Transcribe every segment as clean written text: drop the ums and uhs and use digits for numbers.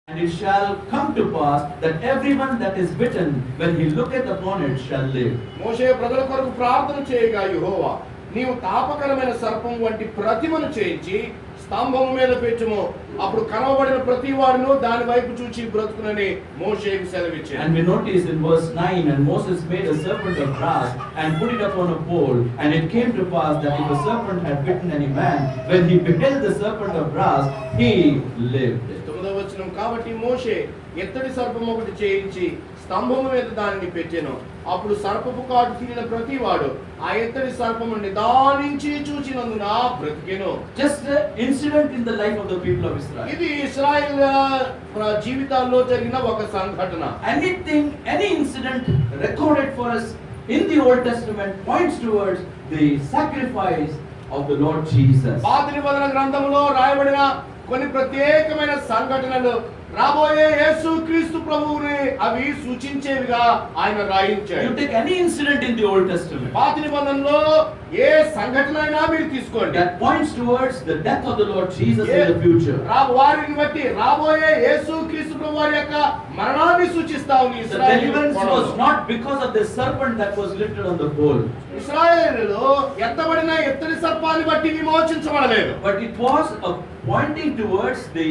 And it shall come to pass that everyone that is bitten, when he looketh upon it, shall live. మోషే ప్రజల కొరకు ప్రార్థన చేయగా యెహోవా నీవు తాపకరమైన సర్పం వంటి ప్రతిమను చేయించి స్తంభము మీద పెట్టుము, అప్పుడు కనబడిన ప్రతి వాడును దాని వైపు చూచి బ్రతుకునని మోషేకు సెలవిచ్చాడు. And we notice in verse 9, and Moses made a serpent of brass and put it upon a pole, and it came to pass that if a serpent had bitten any man, when he beheld the serpent of brass, he lived. 9వ వచనం, కాబట్టి మోషే ఎత్తడి సర్పం ఒకటి చేయించి స్తంభము మీద దానిని పెట్టెను, అప్పుడు సర్పపు కాటు తీరిన ప్రతి వాడు ఆ ఎత్తడి సర్పము నిదానించి చూచినందున బ్రతికెను. Just an incident in the life of the people of Israel. ఇది ఇశ్రాయేల్ జీవితాల్లో జరిగిన ఒక సంఘటన. Anything, any incident recorded for us in the Old Testament points towards the sacrifice of the Lord Jesus. పాత నిబంధన గ్రంథంలో రాయబడిన కొన్ని ప్రత్యేకమైన సంఘటనలు రాబోయే యేసుక్రీస్తు ప్రభువుని అవి సూచించేవిగా ఆయన రాయించాడు. You take any incident in the Old Testament పాత నిబంధనలో ఏ సంఘటన అయినా మీరు తీసుకోండి, that points towards the death of the Lord Jesus in the future. వారిని బట్టి రాబోయే యేసుక్రీస్తు ప్రభువారి యొక్క మరణాన్ని సూచిస్తా ఉంది. The deliverance was not because of the serpent that was lifted on the pole. ఇశ్రాయేలులో ఎత్తబడిన ఎత్తడి సర్పాన్ని బట్టి విమోచించబడలేదు, but it was a pointing towards the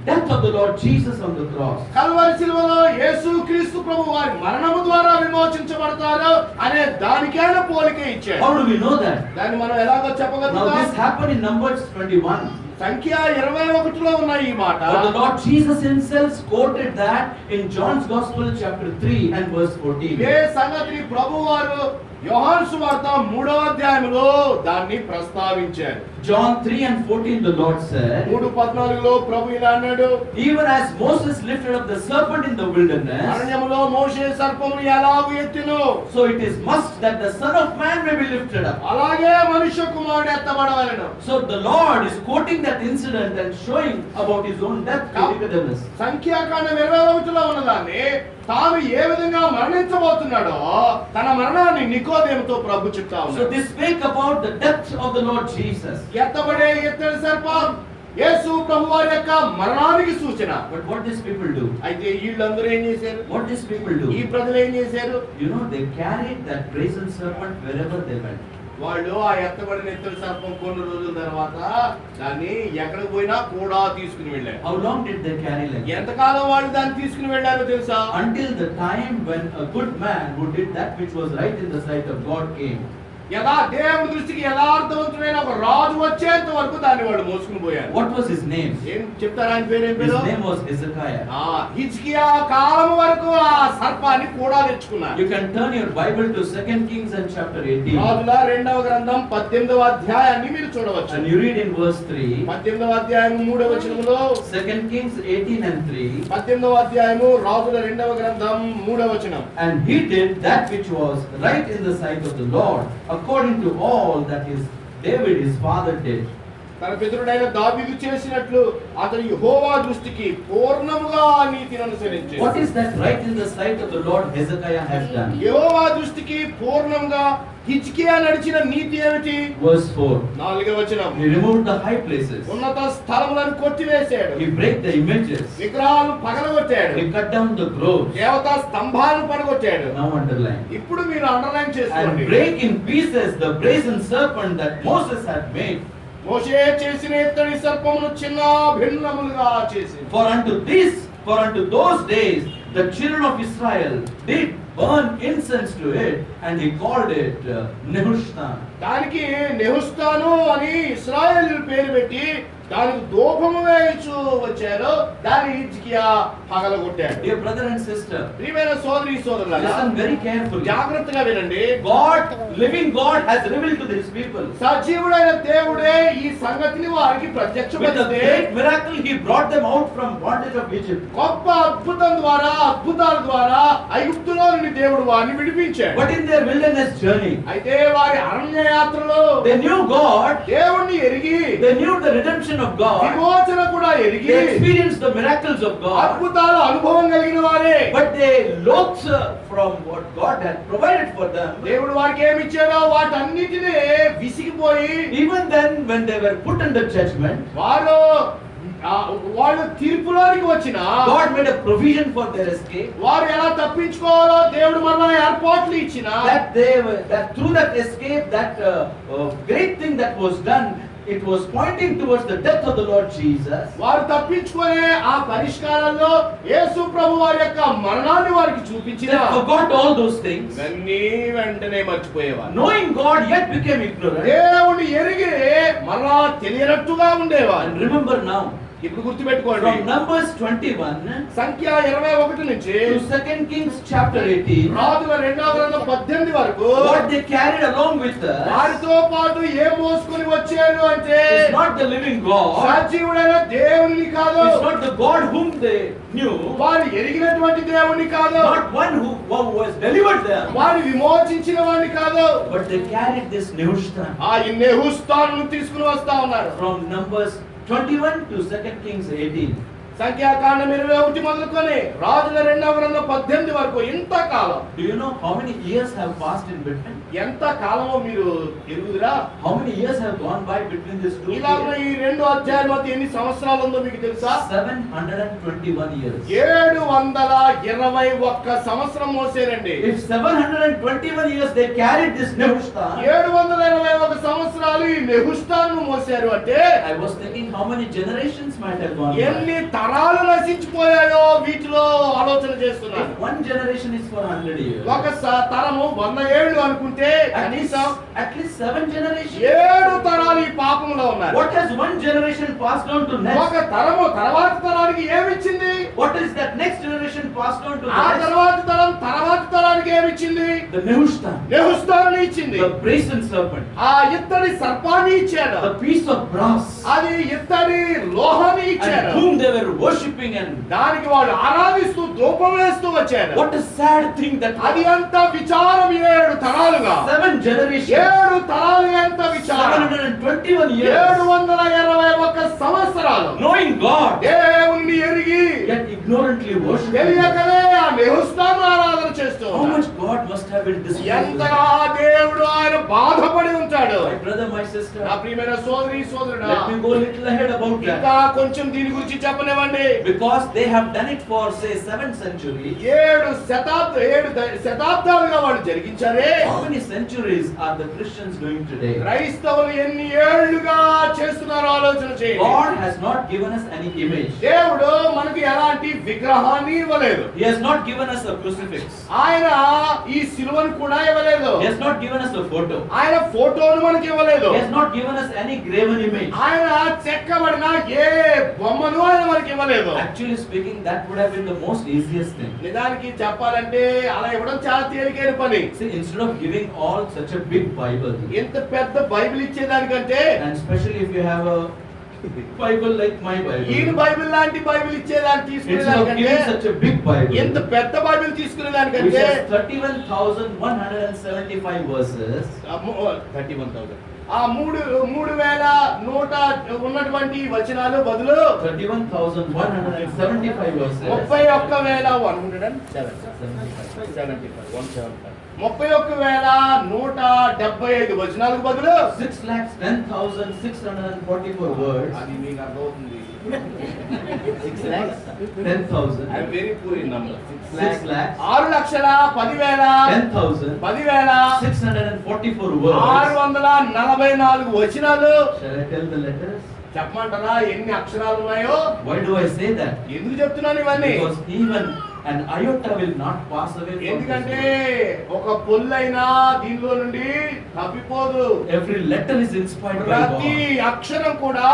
death of the Lord Jesus on the cross. Calvary శిలువలో యేసుక్రీస్తు ప్రభువు వారి మరణము ద్వారా విమోచించబడతారు అనే దానికైనా పోలిక ఇచ్చాడు. How do we know that? దాన్ని మనం ఎలాగో Now చెప్పగలుగుతాం? this happened in Numbers 21. సంఖ్య 21లో ఉన్నాయి ఈ మాట. But the Lord Jesus himself quoted that in John's Gospel chapter 3 and verse 14. ఏ సంగతిని ప్రభువారు యోహాను సువార్త 3వ అధ్యాయములో దాన్ని ప్రస్తావించారు. John 3 and 14 the Lord said, 3:14లో ప్రభు ఇలా అన్నాడు, even as Moses lifted up the serpent in the wilderness, అరణ్యములో మోషే సర్పమును ఎలాగూ ఎత్తెను, so it is must that the Son of Man may be lifted up. అలాగే మనుష్య కుమారుడు ఎత్తబడవలెను. So the Lord is quoting that incident and showing about his own death to Nicodemus. సంఖ్యాకాండం 21లో ఉన్నదాన్ని తాను ఏ విధంగా మరణించబోతున్నాడో తన మరణాన్ని నికోదేముతో ప్రభు చెప్తా So ఉన్నాడు. this speak about the death of the Lord Jesus. ఎత్తబడే ఎత్తడి సర్పం యేసు ప్రభువారి యొక్క మరణానికి సూచన. But what these people do? అయితే వీళ్ళందరూ ఏం చేశారు? What these people ఈ do? ప్రజలు ఏం చేశారు? You know, they carried that brazen serpent wherever they went. వాళ్ళు ఆ ఎత్తబడిన ఎత్తడి సర్పం కొన్ని రోజుల తర్వాత దాన్ని ఎక్కడికి పోయినా కూడా తీసుకుని వెళ్ళారు. How long did they carry like that? ఎంతకాలం వాళ్ళు దాన్ని తీసుకుని వెళ్ళారో తెలుసా? Until the time when a good man who did that which was right in the sight of God came. దేవుడి దృష్టికి యథార్థవంతుడైన ఒక రాజు వచ్చేంత వరకు దాన్ని వాళ్ళు మోసుకుని పోయారు. What was his name? ఏం చెప్తారా ఆయన పేరు? ఏం His పేరు? name was Hezekiah. హిజ్కియా కాలం వరకు ఆ సర్పాన్ని కూడా తెచ్చుకున్నారు. You can turn your Bible to 2 Kings and chapter 18. రాజుల 2వ గ్రంథం 18వ అధ్యాయాన్ని మీరు చూడవచ్చు. And you read in verse 3. 18వ అధ్యాయం 3వ వచనములో 2 Kings 18 and 3. 18వ అధ్యాయము రాజుల 2వ గ్రంథం 3వ వచనం. And he did that which was right in the sight of the Lord, according to all that David his father did. తన పితరుడైన దావీదు చేసినట్లు అతడు యెహోవా దృష్టికి పూర్ణముగా నీతిని అనుసరించాడు. What is that right in the sight of the Lord Hezekiah has done? యెహోవా దృష్టికి పూర్ణంగా హిజ్కియా నడిచిన నీతి ఏమిటి? Verse 4. 4వ వచనం. He removed the high places. ఉన్నత స్థలములను కొట్టివేశాడు. He break the images. విగ్రహాలు పగలగొట్టాడు. He cut down the groves. దేవతా స్తంభాలను పడగొట్టాడు. Now underline. ఇప్పుడు మీరు అండర్లైన్ చేసుకోండి. And break in pieces the brazen serpent that Moses had made. మోషే చేసిన ఎత్తడి సర్పమును చిన్న భిన్నములుగా చేసింది. For unto those days the children of Israel did burn incense to it, and he called it Nehushtan. దానికి నెహుష్తాను అని ఇశ్రాయేలు పేరు పెట్టి దానికి ధూపము వేయించు వచ్చారు. దాని హిజ్కియా పగలగొట్టాడు. Dear brother and sister, ప్రియమైన సోదరి సోదరులారా, listen very carefully. జాగ్రత్తగా వినండి. God, living God, has revealed to these people. సజీవుడైన దేవుడే ఈ సంగతిని వారికి With a ప్రత్యక్షపరిస్తే great miracle, he brought them out from bondage of Egypt. గొప్ప అద్భుతం ద్వారా అద్భుతాల ద్వారా ఐగుప్తులో నుండి దేవుడు వారిని విడిపించాడు. But in their wilderness journey, అయితే వారి అరణ్య యాత్రలో they knew God, దేవుణ్ణి ఎరిగి they knew the redemption of God, విమోచన కూడా ఎరిగి they experienced the miracles of God, అద్భుతాల అనుభవం కలిగిన వారే. but they looked from what God had provided for them. దేవుడు వారికి ఏమి ఇచ్చాడో వాటన్నిటినీ విసిగిపోయి Even then, when they were put under judgment, వారు వాళ్ళు తీర్పులోనికి వచ్చిన God made a provision for their escape. వారు ఎలా తప్పించుకోవాలో దేవుడు మరలా ఏర్పాట్లు ఇచ్చిన That through that escape, that great thing that was done, it was pointing towards the death of the Lord Jesus. వారు తప్పించుకునే ఆ పరిష్కారంలో యేసు ప్రభు వారి యొక్క మరణాన్ని వారికి చూపించిన They forgot all those things. ఇవన్నీ వెంటనే మర్చిపోయేవారు. Knowing God, yet became ignorant. దేవుని ఎరిగి మరలా తెలియనట్టుగా ఉండేవారు. And remember now, ఇప్పుడు గుర్తుపెట్టుకోండి, from Numbers 21 సంఖ్య 21 నుంచి to 2 Kings chapter 18, రాజుల 2వ గ్రంథం 18 వరకు what they carried along with us వారితో పాటు ఏం మోసుకొని వచ్చారు అంటే is not the living God. సజీవుడైన దేవుని కాదు, It's not the God whom they knew. వారు ఎరిగినటువంటి దేవుని కాదు, Not one who was delivered them. వారు విమోచించిన వాడిని కాదు, But they carried this Nehushtan. ఆ నెహుష్తాను తీసుకుని వస్తా ఉన్నారు. From Numbers 21 to 2 Kings 18. సంఖ్యాకాండం 21 మొదలుకొని రాజుల 2వ గ్రంథం 18 వరకు ఇంతకాలం. Do you know how many years have passed in between? ఎంత కాలమో మీరు ఎరుగుదురా? How many years have gone by between these two? ఇలాగ ఈ 2 అధ్యాయాల మధ్య ఎన్ని సంవత్సరాలు ఉందో మీకు తెలుసా? 721 years. 721 సంవత్సరం మోసేరండి. If 721 years they carried this Nehushtan, 721 సంవత్సరాలు ఈ నెహుష్తాను మోసారు అంటే I was thinking how many generations might have gone by. ఎన్ని తరాలు నశించిపోయాయో వీటిలో ఆలోచన చేస్తున్నాను. If one generation is for 100 years, ఒక తరము 100 ఏళ్ళు అనుకుంటే కనీసం at least 7 generations. 7 తరాలు ఈ పాపంలో ఉన్నారు. What has one generation passed on to next? ఒక తరము తర్వాత తరానికి ఏమిచ్చింది? What is that next generation passed on to the ఆ next? తర్వాత తరానికి ఏమిచ్చింది? The Nehushtan, నెహుష్తాను ఇచ్చింది. the brazen serpent, ఆ ఇత్తడి సర్పాన్ని ఇచ్చాడు. the piece of brass, అది ఇత్తడి లోహాన్ని and ఇచ్చాడు. whom they were worshipping, and దానికి వాళ్ళు ఆరాధిస్తూ ధూపం వేస్తూ వచ్చారు. what a sad thing that అది అంత విచారం 7 తరాలుగా 7 generations, 7 తరాలు ఎంత విచారం. 721 years, 721 సంవత్సరాలు knowing God, దేవుణ్ణి ఎరిగి yet ignorantly worshiping. తెలియకనే ఆ నెహుష్తాను ఆరాధన చేస్తూ How much God must have been displeased. ఎంతగా దేవుడు ఆయన బాధపడి ఉంటాడు. My brother, my sister, నా ప్రియమైన సోదరి సోదరుడా, let me go a little ahead about ఇంకా that. కొంచెం దీని గురించి చెప్పనివ్వండి. Because they have done it for say 7 centuries. 7 శతాబ్దాలుగా వాళ్ళు జరిగించారే. How many centuries are the Christians doing today? క్రైస్తవులు ఎన్ని ఏళ్లుగా చేస్తున్నారో ఆలోచన చేయండి. God has not given us any image. దేవుడు మనకి ఎలాంటి విగ్రహాన్ని ఇవ్వలేదు. He has not given us a crucifix. ఆయన ఈ సిలువను కూడా ఇవ్వలేదు. He has not given us a photo. ఆయన ఫోటోను మనకి ఇవ్వలేదు. He has not given us any graven image. ఆయన చెక్కబడిన ఏ బొమ్మను ఆయన మనకి ఇవ్వలేదు. Actually speaking, that would have been the most easiest thing. నిజానికి చెప్పాలంటే అలా ఇవ్వడం చాలా తేలికైన పని. See, instead of giving all such a big Bible, ఎంత పెద్ద బైబిల్ ఇచ్చేదానికంటే, and especially if you have a Bible like my ఈ Bible, బైబిల్ లాంటి బైబిల్ ఇచ్చేదానికి instead of తీసుకునేదానికంటే, giving such a big Bible, ఎంత పెద్ద బైబిల్ which తీసుకునేదానికంటే has 31,175 verses, 31,000 ఆ 3,100 ఉన్నటువంటి వచనాలు బదులు 31,175 verses, 31,175 వచనాలకు బదులు 6,10,644 words. అది మీకు అర్థమవుతుంది. 10,000. I'm very poor in number. 6 lakhs. 6,10,000 644 words. 644 వచనాలు. Shall I tell the letters? చెప్పమంటారా ఎన్ని అక్షరాలు ఉన్నాయో? Why do I say that? ఎందుకు చెప్తున్నాను ఇవన్నీ? Because even an iota will not pass away from ఎందుకంటే this ఒక పొల్లైనా దీనిలో నుండి తప్పిపోదు. book. Every letter is inspired by ప్రతి God. అక్షరం కూడా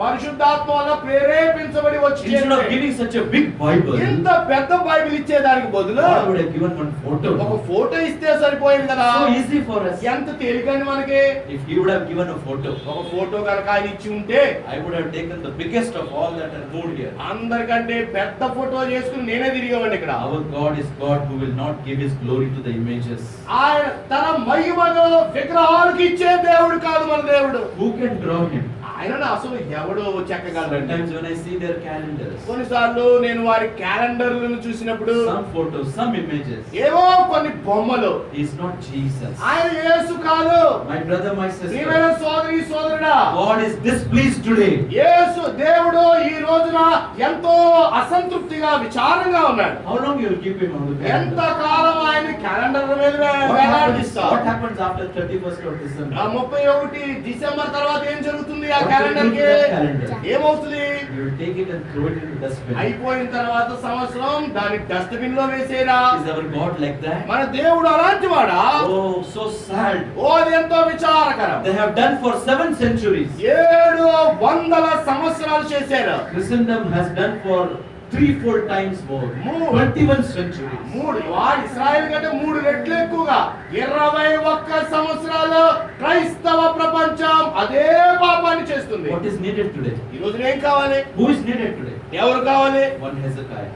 పరిశుద్ధాత్మ వల్ల ప్రేరేపించబడి వచ్చి Instead of giving such a big Bible, ఇంత పెద్ద బైబిల్ ఇచ్చేదానికి బదులు God would have given one ఒక photo. ఫోటో ఇస్తే సరిపోయింది కదా. So easy for us. ఎంత తేలికండి మనకి. If He would have given a photo, ఒక ఫోటో కనుక ఆయన ఇచ్చి ఉంటే I would have taken the biggest of all that are moved here. అందరికంటే పెద్ద ఫోటో చేసుకుని నేనే తిరిగేవాడిని ఇక్కడ. Our God is God who will not give His glory to the images. ఆయన తన మహిమను విగ్రహాలకు ఇచ్చే దేవుడు కాదు మన దేవుడు. Who can draw Him? ఆయన అయినా అసలు ఎవడో చెక్కగలరండి. Sometimes when I see their calendars, కొన్నిసార్లు నేను వారి క్యాలెండర్లను చూసినప్పుడు some photos, some images, ఏవో కొన్ని బొమ్మలు, he is not Jesus. ఆయన యేసు కాదు. My brother, my ప్రియమైన sister, సోదరి సోదరుడా, God is displeased today. యేసు దేవుడు ఈ రోజున ఎంతో అసంతృప్తిగా విచారంగా ఉన్నాడు. How long you will keep him on the ఎంత calendar? కాలం ఆయన క్యాలెండర్ మీద What వేలాడిస్తారు. happens after 31st of December? 31 December తర్వాత ఏం జరుగుతుంది? ఆ What క్యాలెండర్ will కి you do with that calendar? ఏమవుతుంది? You will take it and throw it into the dustbin. అయిపోయిన తర్వాత సంవత్సరం దాన్ని డస్ట్బిన్ లో వేసేరా? Is our God like that? మన దేవుడు అలాంటి వాడా? Oh, so sad. ఓ అది ఎంతో విచారకరం. They have done for 7 centuries. 700 సంవత్సరాలు చేశారు. Christendom has done for 3-4 times more. 21 centuries. వాడు ఇశ్రాయేలు కంటే 3 రెట్లు ఎక్కువగా 21 సంవత్సరాలు క్రైస్తవ ప్రపంచం అదే పాపాన్ని చేస్తుంది. What is needed today? ఈ రోజు ఏం కావాలి? Who is needed today? ఎవరు కావాలి? One Hezekiah.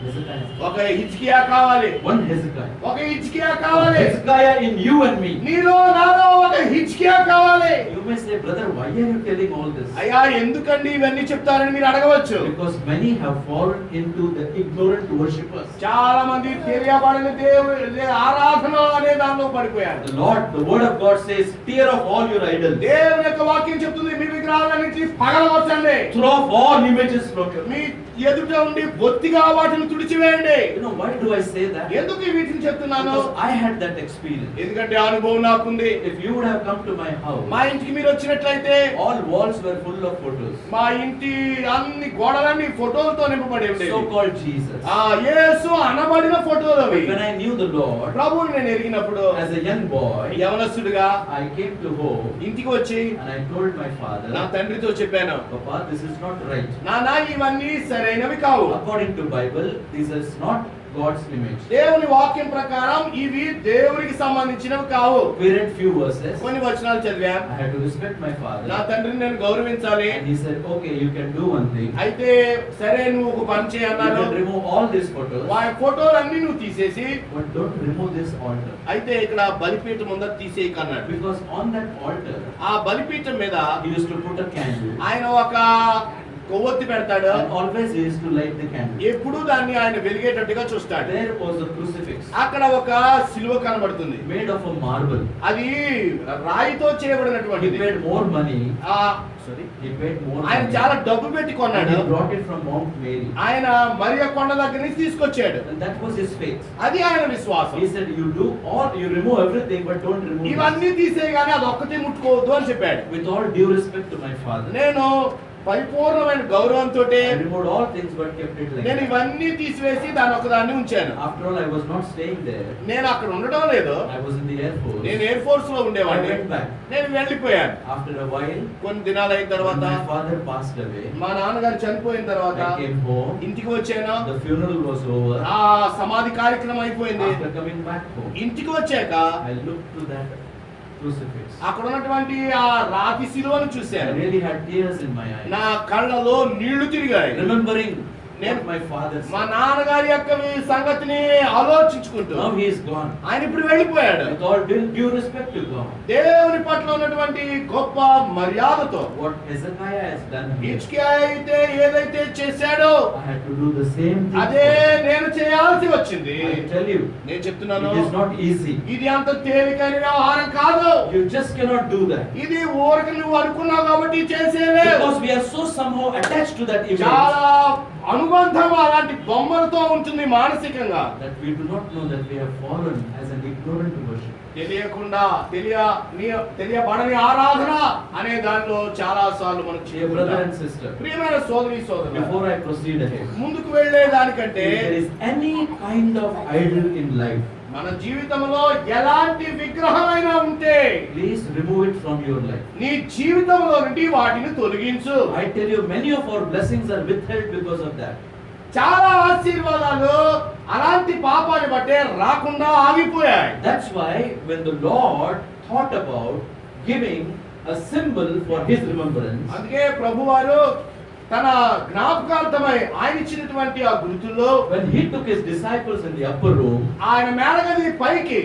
Hezekiah. ఒక హిజ్కియా కావాలి. One Hezekiah. ఒక హిజ్కియా కావాలి. Hezekiah in you and me. నీలో నాలో ఒక హిజ్కియా కావాలి. You may say, brother, why are you telling all this? అయ్యా ఎందుకండి ఇవన్నీ చెప్తారని మీరు అడగవచ్చు. Because many have fallen into the ignorant worshippers. చాలా మంది తెలియబడని దేవుని ఆరాధన అనే దానిలో పడిపోయారు. The Lord, the word of God says, tear off all your idols. దేవుని యొక్క వాక్యం చెప్తుంది మీ విగ్రహాలన్నిటిని పగలగొట్టండి. Throw off all images from your. మీ ఎదుట ఉండి బొత్తిగా వాటిని తుడిచివేయండి. You know why do I say that? ఎందుకు వీటిని చెప్తున్నాను? Because I had that experience. ఎందుకంటే ఆ అనుభవం నాకుంది. If you would have come to my house, మా ఇంటికి మీరు వచ్చినట్లయితే all walls were full of photos. మా ఇంటి అన్ని గోడలన్నీ ఫోటోలతో నింపబడి ఉండేవి. So called Jesus. ఆ యేసు అనబడిన ఫోటోలు అవి. When I knew the Lord, ప్రభువుని నేను ఎరిగినప్పుడు as a young boy, యవనస్తుడిగా I came to home ఇంటికి వచ్చి and I told my father, నా తండ్రితో చెప్పాను, Papa, this is not right. నాన్న ఇవన్నీ సరైనవి కావు. According to Bible, this is not God's image. దేవుని వాక్యం ప్రకారం ఇవి దేవునికి సంబంధించినవి కావు. We read few verses. కొన్ని వచనాలు చదివాం. I had to respect my father. నా తండ్రిని నేను గౌరవించాలి. And he said, okay, you can do one thing. అయితే సరే నువ్వు ఒక పని చేయి You అన్నాను. can remove all these photos, వారి ఫోటోలన్నీ నువ్వు తీసేసి but don't remove this altar. అయితే ఇక్కడ బలిపీఠం ముందర తీసేయక అన్నాడు. Because on that altar, ఆ బలిపీఠం మీద he used to put a candle. ఆయన ఒక కొవ్వొత్తి పెడతాడు. And always he used to light the candle. ఎప్పుడు దాన్ని ఆయన వెలిగేటట్టుగా చూస్తాడు. There was a crucifix అక్కడ ఒక సిలువ కనబడుతుంది. made of a marble. అది రాయితో He చేయబడినటువంటిది. paid more money. Sorry He paid more ఆయన money. చాలా డబ్బు పెట్టి And కొన్నాడు. he brought it from Mount Mary. ఆయన మరియ కొండ దగ్గర నుంచి తీసుకొచ్చాడు. And that was his faith. అది ఆయన విశ్వాసం. He said, you do all, you remove everything, but don't remove this. ఇవన్నీ తీసేయగానే అది ఒక్కటే ముట్టుకోవద్దు అని చెప్పాడు. With all due respect to my father, నేను పరిపూర్ణమైన గౌరవంతో I removed all things but kept it like నేను that. ఇవన్నీ తీసివేసి దాని ఒకదాన్ని ఉంచాను. After all, I was not staying there. నేను అక్కడ ఉండడం లేదు. I was in the Air Force. నేను ఎయిర్ ఫోర్స్ లో I ఉండేవాడిని. went back. నేను వెళ్ళిపోయాను. After a while, కొన్ని దినాలు అయిన when తర్వాత my father passed away, మా నాన్నగారు చనిపోయిన తర్వాత I came home. ఇంటికి వచ్చాను. The funeral was over. ఆ సమాధి కార్యక్రమం అయిపోయింది. After coming back home, ఇంటికి వచ్చాక I looked to that crucifix. అక్కడ ఉన్నటువంటి ఆ రాతి శిలువను I చూశాను. really had tears in my eyes. నా కళ్ళలో నీళ్లు తిరిగాయి. Remembering నేను what my father మా said. నాన్నగారి యొక్క ఈ సంగతిని ఆలోచించుకుంటూ Now he is gone. ఆయన ఇప్పుడు వెళ్ళిపోయాడు. With all due respect to God, దేవుని పట్ల ఉన్నటువంటి గొప్ప మర్యాదతో what Hezekiah has done here, హిజ్కియా అయితే ఏదైతే చేశాడో I had to do the same thing. అదే నేను చేయాల్సి వచ్చింది. I tell you, నేను చెప్తున్నాను, it is not easy. ఇది అంత తేలికైన వ్యవహారం కాదు. You just cannot do that. ఇది ఊరికి నువ్వు అనుకున్నావు కాబట్టి చేసేలేవు. Because we are so somehow attached to that image చాలా అనుబంధం అలాంటి బొమ్మలతో ఉంటుంది మానసికంగా. that we do not know that we have fallen as an ignorant worship. తెలియకుండా తెలియబడని ఆరాధన అనే దానిలో చాలా సార్లు మనం Dear brother and sister, ప్రియమైన సోదరి సోదరులు, before I proceed ahead, ముందుకు వెళ్ళే దానికంటే if there is any kind of idol in life, మన జీవితంలో ఎలాంటి విగ్రహమైనా ఉంటే please remove it from your life. నీ జీవితంలో నుండి వాటిని తొలగించు. I tell you, many of our blessings are withheld because of that. చాలా ఆశీర్వాదాలు అలాంటి పాపాన్ని బట్టే రాకుండా ఆగిపోయాయి. That's why when the Lord thought about giving a symbol for his remembrance, అందుకే ప్రభువారు తన జ్ఞాపకార్థమై ఆయన ఇచ్చినటువంటి ఆ గుర్తుల్లో when he took his disciples in the upper room, ఆయన మేడగది పైకి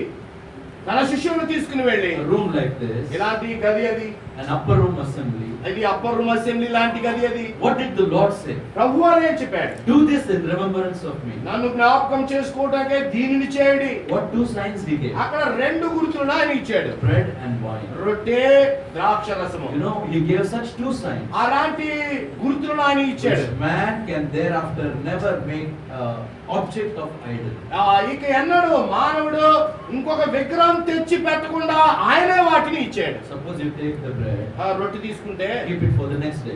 తన శిష్యులను తీసుకుని వెళ్ళి a room like this, ఇలాంటి గది అది an upper room assembly. ఇది అప్పర్ రూమ్ అసెంబ్లీ లాంటి గది అది. What did the Lord say? ప్రభువు అని ఏం చెప్పాడు? Do this in remembrance of me. నన్ను జ్ఞాపకం చేసుకోవడానికే దీనిని చేయండి. What two signs he gave? అక్కడ రెండు గుర్తులను ఆయన ఇచ్చాడు. Bread and wine. రొట్టె ద్రాక్ష రసము. You know, he gave such two signs. అలాంటి గుర్తులను ఆయన ఇచ్చాడు. Which man can thereafter never make object of idol. ఇక ఎన్నడూ మానవుడు ఇంకొక విగ్రహం తెచ్చి పెట్టకుండా ఆయనే వాటిని ఇచ్చాడు. Suppose you take the bread. రొట్టె తీసుకుంటే Keep it for the next day.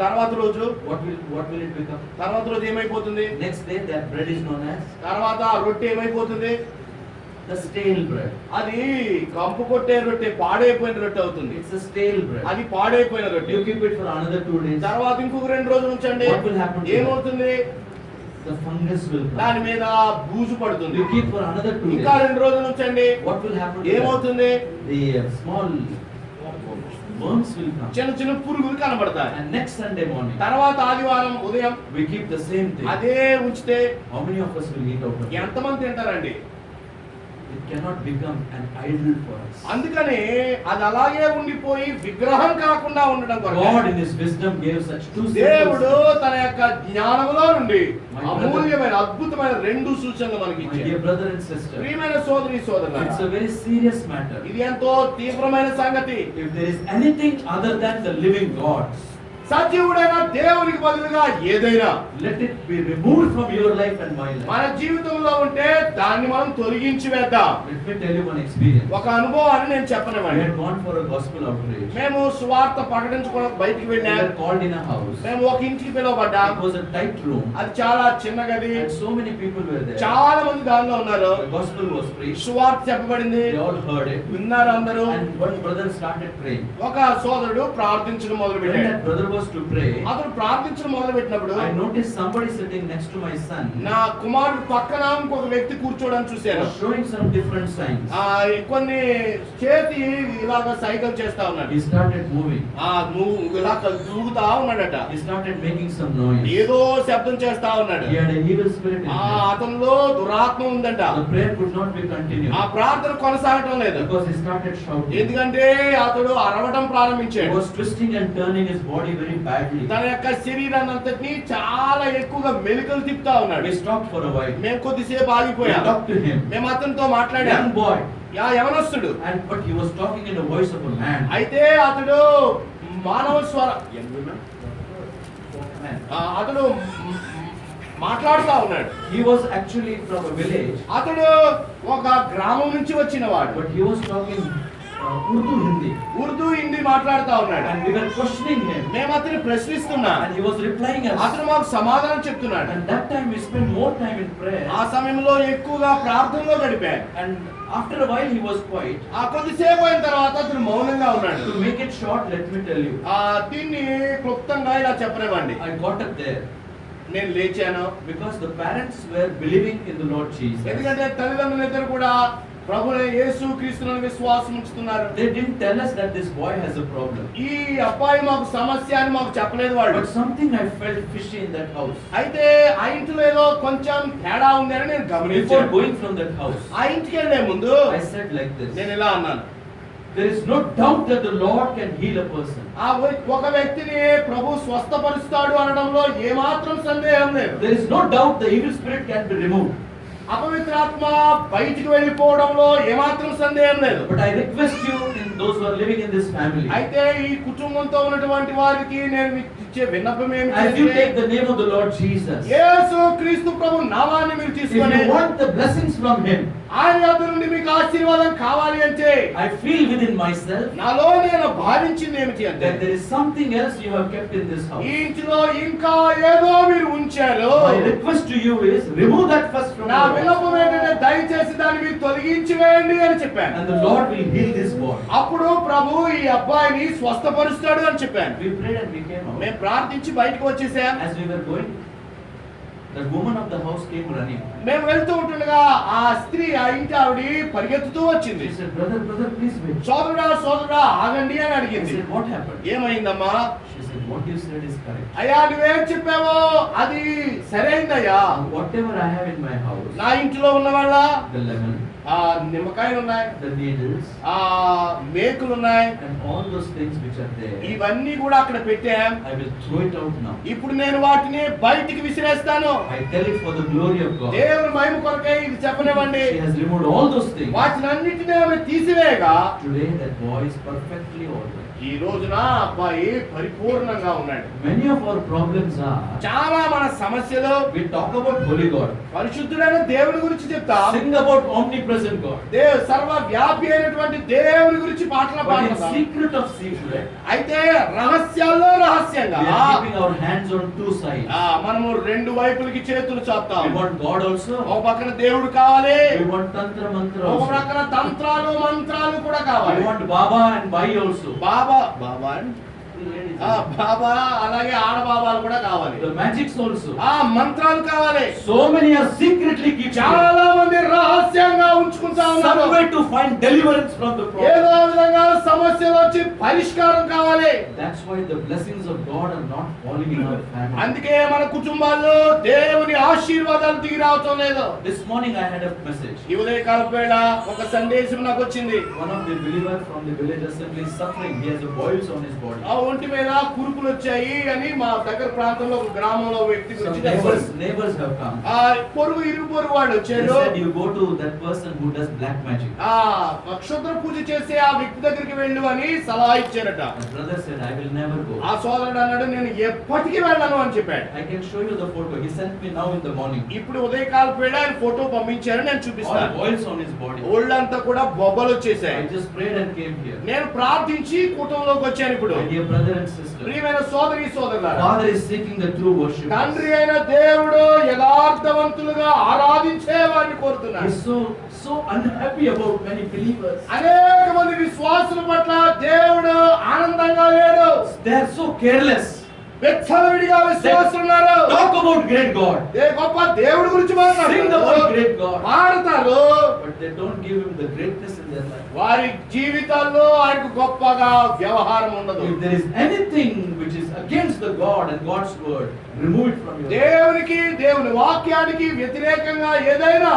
తర్వాత రోజు What will it become? తర్వాత రోజు ఏమైపోతుంది? Next day that bread is known as తర్వాత రొట్టె ఏమైపోతుంది? the stale bread. అది కంపు కొట్టే రొట్టె, పాడైపోయిన రొట్టె అవుతుంది. It's a stale bread. అది పాడైపోయిన రొట్టె. You keep it for another 2 days. తర్వాత ఇంకొక 2 రోజులు ఉంచండి. What will happen to ఏమవుతుంది? the fungus will come. దాని మీద బూజు పడుతుంది. You keep for another 2 days. ఇంకా 2 రోజులు ఉంచండి. What will happen to ఏమవుతుంది? the small worms will come. చిన్న చిన్న పురుగులు కనబడతాయి. And next Sunday morning తర్వాత ఆదివారం ఉదయం we keep the same thing. అదే ఉంచితే How many of us will eat out of it? ఎంతమంది తింటారండి? It cannot become an idol for us. అందుకని అది అలాగే ఉండిపోయి విగ్రహం కాకుండా ఉండడం కొరకు God in his wisdom gave such two దేవుడు symbols. తన యొక్క జ్ఞానములో నుండి My అమూల్యమైన అద్భుతమైన 2 సూచనలు మనకి My ఇచ్చాడు. dear brother and sister, ప్రియమైన సోదరి it's సోదరులారా, a very serious matter. ఇది ఎంతో తీవ్రమైన సంగతి. If there is anything other than the living God, సజీవుడైన దేవునికి బదులుగా ఏదైనా let it be removed from your life and my మన life. జీవితంలో ఉంటే దాన్ని మనం తొలగించి వేద్దాం. Let me tell you one experience. ఒక అనుభవాన్ని నేను We చెప్పనివ్వండి. had gone for a gospel outreach. మేము సువార్త ప్రకటించుకోవడానికి బయటికి We వెళ్ళాం. were called in a house. మేము ఒక ఇంటికి పిలువబడ్డాం. It was a tight room అది చాలా చిన్న గది. and so many people were there. చాలా మంది దానిలో ఉన్నారు. The gospel was preached. సువార్త చెప్పబడింది. They all heard it. విన్నారు అందరూ. And one brother started praying. ఒక సోదరుడు ప్రార్థించడం మొదలు When పెట్టాడు. that brother was to pray, అతను ప్రార్థించడం మొదలు పెట్టినప్పుడు I noticed somebody sitting next to my son నా కుమారుడు పక్కన ఇంకొక వ్యక్తి కూర్చోవడం చూశాను. was showing some different signs. కొన్ని చేతి ఇలాగ సైకిల్ చేస్తా ఉన్నాడు. He started moving. ఇలా ఊగుతా ఉన్నాడట. He started making some noise. ఏదో శబ్దం చేస్తా ఉన్నాడు. He had an evil spirit in him. అతనిలో దురాత్మ ఉందంట. The prayer could not be continued ఆ ప్రార్థన కొనసాగటం లేదు. because he started shouting. ఎందుకంటే అతడు అరవడం He ప్రారంభించాడు. was twisting and turning his body very badly. తన యొక్క శరీరాన్ని అంతటిని చాలా ఎక్కువగా మెలికలు తిప్పుతా ఉన్నాడు. We stopped for a while. మేము కొద్దిసేపు We ఆగిపోయాం. talked to him. మేము అతనితో మాట్లాడాం. Young boy. యవనస్తుడు. But he was talking in the voice of a man. అయితే అతడు మానవ స్వర Man. అతడు మాట్లాడుతా ఉన్నాడు. He was actually from a village. అతడు ఒక గ్రామం నుంచి వచ్చిన వాడు. But he was talking Urdu Hindi. Urdu Hindi మాట్లాడుతా ఉన్నాడు. And we were questioning him. మేము అతన్ని ప్రశ్నిస్తున్నా. And he was replying us. అతను మాకు సమాధానం చెప్తున్నాడు. And that time we spent more time in prayer. ఆ సమయంలో ఎక్కువగా ప్రార్థనలో గడిపాడు. And after a while he was quiet. ఆ కొద్దిసేపు అయిన తర్వాత అతను మౌనంగా ఉన్నాడు. To make it short, let me tell you. దీన్ని క్లుప్తంగా ఇలా చెప్పనివ్వండి. I got up there నేను లేచాను. because the parents were believing in the Lord Jesus. ఎందుకంటే తల్లిదండ్రులు ఇద్దరు కూడా ప్రభువైన యేసు క్రీస్తునందు విశ్వాసం ఉంచుతున్నారు. They didn't tell us that this boy has a problem. ఈ అబ్బాయి మాకు సమస్య అని మాకు చెప్పలేదు వాళ్ళు. But something I felt fishy in that house. అయితే ఆ ఇంట్లో ఏదో కొంచెం తేడా ఉంది అని నేను Before గమనించాను. going from that house, ఆ ఇంటికి వెళ్ళే ముందు I said like this. నేను ఇలా అన్నాను. There is no doubt that the Lord can heal a person. ఒక వ్యక్తిని ప్రభు స్వస్థపరుస్తాడు అనడంలో ఏమాత్రం సందేహం లేదు. There is no doubt the evil spirit can be removed. అపవిత్రాత్మ బయటికి వెళ్ళిపోవడంలో ఏమాత్రం సందేహం లేదు. But I request you, in those who are living in this family, అయితే ఈ కుటుంబంతో ఉన్నటువంటి వారికి నేను ఇచ్చే విన్నపం as you ఏమిటంటే take the name of the Lord Jesus, యేసు క్రీస్తు ప్రభు నామాన్ని మీరు if తీసుకొని you want the blessings from Him, ఆయన యొద్ద నుండి మీకు ఆశీర్వాదం కావాలి అంటే I feel within myself నాలో నేను భావించింది ఏమిటి అంటే that there is something else you have kept in this house. ఈ ఇంటిలో ఇంకా ఏదో మీరు ఉంచారు. My request to you is remove that first from నా your house, విన్నపం ఏంటంటే దయచేసి దాన్ని మీరు తొలగించి వేయండి అని చెప్పాను. and the Lord will heal this boy. అప్పుడు ప్రభు ఈ అబ్బాయిని స్వస్థపరుస్తాడు అని చెప్పాను. We prayed and we came out. మేము ప్రార్థించి బయటకు వచ్చేసాం. As we were going, the woman of the house came running. మేము వెళ్తూ ఉంటుండగా ఆ స్త్రీ ఆ ఇంటి ఆవిడ పరిగెత్తుతూ వచ్చింది. She said, brother, please wait. సోదరుడా ఆగండి అని I అడిగింది. said, what happened? ఏమైందమ్మా? She said, what you said is correct. అయ్యా నువ్వేం చెప్పావో అది సరైందయ్యా. Whatever I have in my house, నా ఇంట్లో ఉన్న వాళ్ళ the lemon, నిమ్మకాయలు ఉన్నాయి, the needles, మేకులు ఉన్నాయి, and all those things which are there, ఇవన్నీ కూడా అక్కడ పెట్టాం. I will throw it out now. ఇప్పుడు నేను వాటిని బయటికి విసిరేస్తాను. I tell it for the glory of God. దేవుని మహిమ కొరకై ఇది చెప్పనివ్వండి. She has removed all those things. వాటినన్నిటిని ఆమె తీసివేయగా Today that boy is perfectly all right. ఈ రోజున అబ్బాయి పరిపూర్ణంగా ఉన్నాడు. Many of our problems are, చాలా మన సమస్యలు we talk about holy God, పరిశుద్ధుడైన దేవుని గురించి చెప్తా, sing about omnipresent God, సర్వ వ్యాపి అయినటువంటి దేవుని గురించి పాటలు but in పాడతాం. secret of secret, అయితే రహస్యాల్లో రహస్యంగా we are keeping our hands on two sides. మనము రెండు వైపులకి చేతులు చాపుతాం. We want God also, ఒక పక్కన దేవుడు కావాలి, we want tantra mantra ఒక also, పక్కన తంత్రాలు మంత్రాలు కూడా we కావాలి. want Baba and Bai also. బాబా బాబా బాబా అలాగే ఆడబాబాలు కూడా కావాలి. The magics also. మంత్రాలు కావాలి. So many are secretly keeping. చాలా మంది రహస్యంగా ఉంచుకుంటా ఉన్నారు. Some way to find deliverance from the problem. ఏదో విధంగా సమస్యలు వచ్చి పరిష్కారం కావాలి. That's why the blessings of God are not falling in our family. అందుకే మన కుటుంబాల్లో దేవుని ఆశీర్వాదాలు దిగి రావటం లేదు. This morning I had a message. ఈ ఉదయకాల వేళ ఒక సందేశం నాకు వచ్చింది. One of the believers from the village assembly is suffering. He has a boils on his body. ఒంటి మీద కురుపులు వచ్చాయి అని మా దగ్గర ప్రాంతంలో ఒక గ్రామంలో వ్యక్తి Some గురించి neighbors have come. పొరుగు ఇరుగు పొరుగు వాళ్ళు They వచ్చారు. said you go to that person who does black magic. క్షుద్ర పూజ చేసే ఆ వ్యక్తి దగ్గరికి వెళ్ళు అని సలహా ఇచ్చారట. My brother said I will never go. ఆ సోదరుడు అన్నాడు నేను ఎప్పటికీ వెళ్ళను అని చెప్పాడు. I can show you the photo. He sent me now in the morning. ఇప్పుడు ఉదయకాల వేళ ఆయన ఫోటో పంపించారు, నేను All చూపిస్తాను. boils on his body. ఒళ్ళంతా కూడా బొబ్బలు వచ్చేసాయి. I just prayed and came here. నేను ప్రార్థించి కుటుంబంలోకి వచ్చాను. ఇప్పుడు My dear brother and sister, ప్రియమైన సోదరి సోదరులారా, Father is seeking the true worship. తండ్రి అయిన దేవుడు యథార్థవంతులుగా ఆరాధించే వారిని కోరుతున్నాడు. He's so unhappy about many believers. అనేక మంది విశ్వాసుల పట్ల దేవుడు ఆనందంగా లేడు. They are so careless. వెచ్చలవిడిగా విశ్వాసులు ఉన్నారు. Talk about great God. గొప్ప దేవుడి గురించి Sing about great God. మాట్లాడతారు, But they don't give him the greatness in their life. వారి జీవితాల్లో ఆయనకు గొప్పగా వ్యవహారం ఉండదు. If there is anything which is against the God and God's word, remove it from your life. దేవునికి దేవుని వాక్యానికి వ్యతిరేకంగా ఏదైనా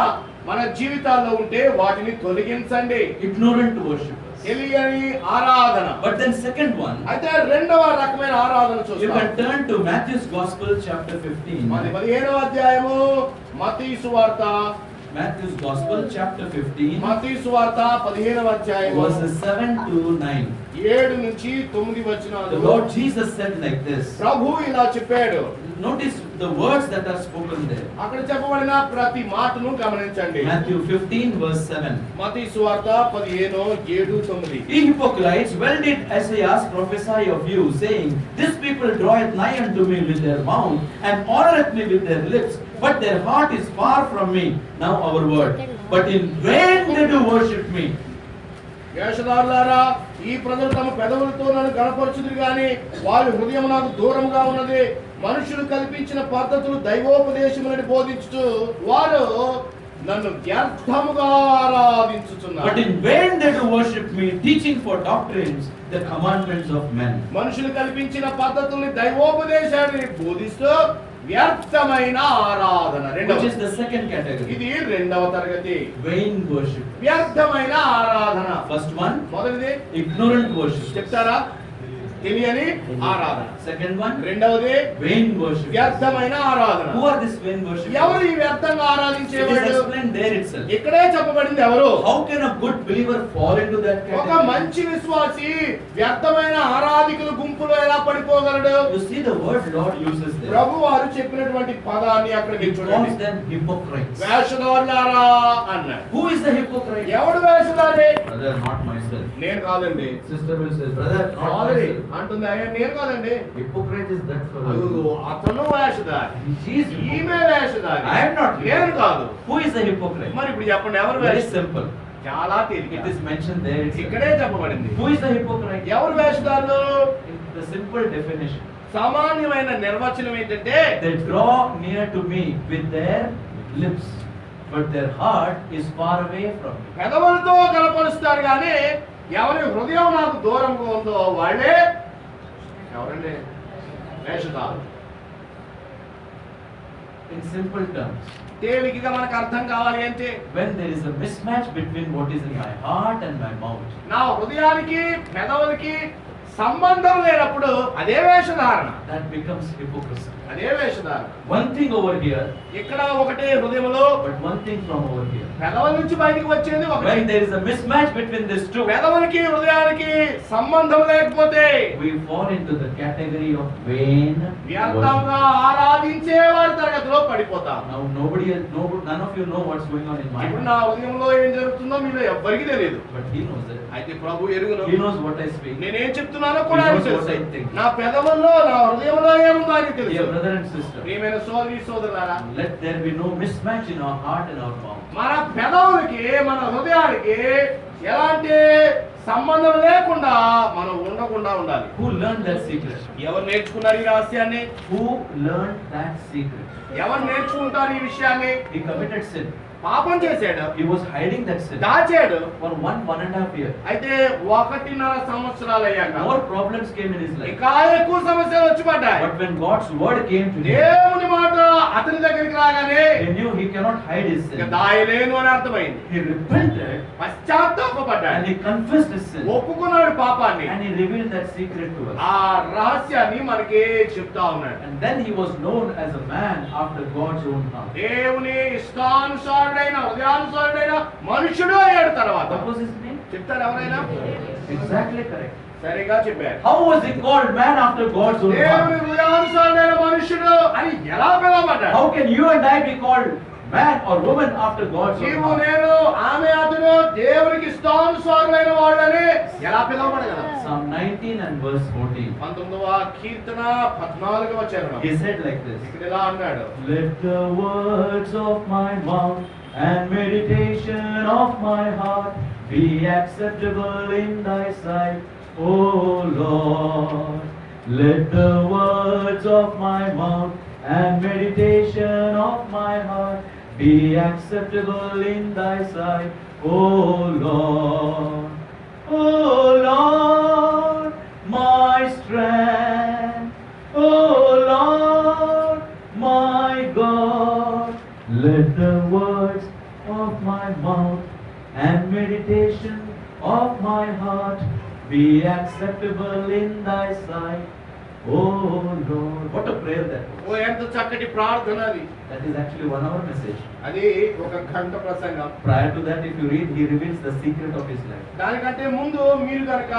మన జీవితాల్లో ఉంటే వాటిని తొలగించండి. Ignorant worshippers. తెలియని ఆరాధన. But then second one, అయితే రెండవ రకమైన ఆరాధన you చూస్తాం. can turn to Matthew's Gospel chapter 15. 15వ అధ్యాయము మత్తయి సువార్త. Matthew's Gospel chapter 15 మత్తయి సువార్త 15వ అధ్యాయము verses 7 to 9. 7 నుంచి 9 The వచనాలు. Lord Jesus said like this. ప్రభు ఇలా చెప్పాడు. Notice the words that are spoken there. అక్కడ చెప్పబడిన ప్రతి మాటను గమనించండి. Matthew 15 verse 7. మత్తయి సువార్త 15 7 9. Ye hypocrites, well did Isaiah prophesy of you, saying, This people draweth nigh unto me with their mouth, and honoreth me with their lips, but their heart is far from me. Now our word. But in vain they do worship me. వేషధారులారా, ఈ ప్రజలు తమ పెదవులతో నన్ను గణపరచుదురు గాని వారి హృదయం నాకు దూరంగా ఉన్నది. మనుషులు కల్పించిన పద్ధతులు దైవోపదేశములని బోధించుతూ వారు నన్ను వ్యర్థముగా ఆరాధించుచున్నారు. But in vain they do worship me, teaching for doctrines the commandments of men. మనుషులు కల్పించిన పద్ధతుల్ని దైవోపదేశాన్ని బోధిస్తూ వ్యర్థమైన ఆరాధన. Which is the second category. ఇది రెండవ తరగతి. Vain worship. వ్యర్థమైన ఆరాధన. First one, మొదటిది ignorant worship. చెప్తారా? తెలియని ఆరాధన. Second one, రెండవది vain worship. వ్యర్థమైన ఆరాధన. Who are this vain worship? ఎవరు ఈ వ్యర్థంగా It is ఆరాధించేవాడు? explained there itself. ఇక్కడే చెప్పబడింది ఎవరు? How can a good believer fall into that ఒక category? మంచి విశ్వాసి వ్యర్థమైన ఆరాధికుల గుంపులో ఎలా పడిపోగలడు? You see the word Lord uses there. ప్రభు వారు చెప్పినటువంటి పదాన్ని అక్కడ He calls చూడండి. them hypocrites. వేషధారులారా అన్నాడు. Who is the hypocrite? ఎవడు వేషధారి? Brother, not myself. నేను కాదండి. Sister will say, brother, not కాదండి myself. అంటుంది. అయ్యా నేను కాదండి. Hypocrite is that అయ్యో, fellow. అతను వేషధారి. He is ఈమె వేషధారి. I am not నేను hypocrite. కాదు. Who is the hypocrite? మరి ఇప్పుడు చెప్పండి ఎవరు Very వేష? simple. చాలా తేలిక. It is mentioned there itself. ఇక్కడే చెప్పబడింది. Who is the hypocrite? ఎవరు వేషధారులు? The simple definition. సామాన్యమైన నిర్వచనం ఏంటంటే They draw near to me with their lips, but their heart is far away from me. పెదవులతో కనపరుస్తారు కానీ ఎవరి హృదయం నాకు దూరంగా ఉందో వాళ్ళే ఎవరండి? వేషధారులు. In simple terms, తేలికగా మనకు అర్థం కావాలి అంటే when there is a mismatch between what is in my heart and my mouth, నా హృదయానికి పెదవులకి సంబంధం లేనప్పుడు అదే వేషధారణ, that becomes hypocrisy. అదే వేషధారణ. One thing over here, ఇక్కడ ఒకటే హృదయంలో, but one thing from over here. పెదవుల నుంచి బయటికి వచ్చేది ఒకటే. When there is a mismatch between these two, పెదవులకి హృదయానికి సంబంధం లేకపోతే we fall into the category of vain worship. వ్యర్థంగా ఆరాధించే వారి తరగతిలో పడిపోతాం. Now none of you know what's going on in my ఇప్పుడు mind, నా హృదయంలో ఏం జరుగుతుందో మీలో ఎవ్వరికీ తెలియదు. but he knows it. అయితే ప్రభు ఎరుగును. He knows what I speak. నేనేం చెప్తున్నానో కూడా ఆయనకు He knows what I తెలుసు. think. నా పెదవుల్లో నా హృదయంలో ఏముందో ఆయనకు Dear తెలుసు. brother and sister, ప్రియమైన సోదరి సోదరులారా, let there be no mismatch in our heart and our mouth. మన పెదవులకి మన హృదయానికి ఎలాంటి సంబంధం లేకుండా మనం ఉండకుండా ఉండాలి. Who learned that secret? ఎవరు నేర్చుకున్నారు ఈ రహస్యాన్ని? Who learned that secret? ఎవరు నేర్చుకుంటారు ఈ విషయాన్ని? He committed sin. పాపం చేశాడు, He was hiding that sin దాచాడు. for 1.5 years. అయితే 1.5 సంవత్సరాలు అయ్యాక More problems came in his life. ఇంకా ఎక్కువ సమస్యలు వచ్చి పడ్డాయి. But when God's word came to him, దేవుని మాట అతని దగ్గరికి రాగానే he knew he cannot hide his ఇక sin. దాయలేను అని అర్థమైంది. He repented పశ్చాత్తాపపడ్డాడు, and he confessed his sin. ఒప్పుకున్నాడు పాపాన్ని. And he revealed that secret to us. ఆ రహస్యాన్ని మనకి చెప్తా ఉన్నాడు. And then he was known as a man after God's own heart. దేవుని ఇష్టానుసారుడైన హృదయానుసారుడైన మనుషుడు అయ్యాడు. తర్వాత What was his name? చెప్తారు ఎవరైనా? Exactly correct. సరిగా చెప్పారు. How was he called man after God's own దేవుని heart? హృదయానుసారుడైన మనుషుడు అని ఎలా పిలవబడ్డాడు? How can you and I be called man or woman after God's own నీవు heart? నేను ఆమె అతను దేవునికి ఇష్టానుసారులైన వాళ్ళని ఎలా పిలవబడగలం? Psalm 19 and verse 14. 19వ కీర్తన 14వ వచనం. He said like this: ఇక్కడ ఇలా అన్నాడు, Let the words of my mouth and meditation of my heart be acceptable in thy sight, O Lord. Let the words of my mouth and meditation of my heart be acceptable in thy sight, O Lord. O Lord, my strength, O Lord, my God. Let the words of my mouth and meditation of my heart be acceptable in thy sight, O Lord. What a prayer that was. ఓ ఎంత చక్కటి ప్రార్థన అది. That is actually 1 hour message. అది ఒక గంట ప్రసంగం. Prior to that, if you read, he reveals the secret of his life. దానికంటే ముందు మీరు కనుక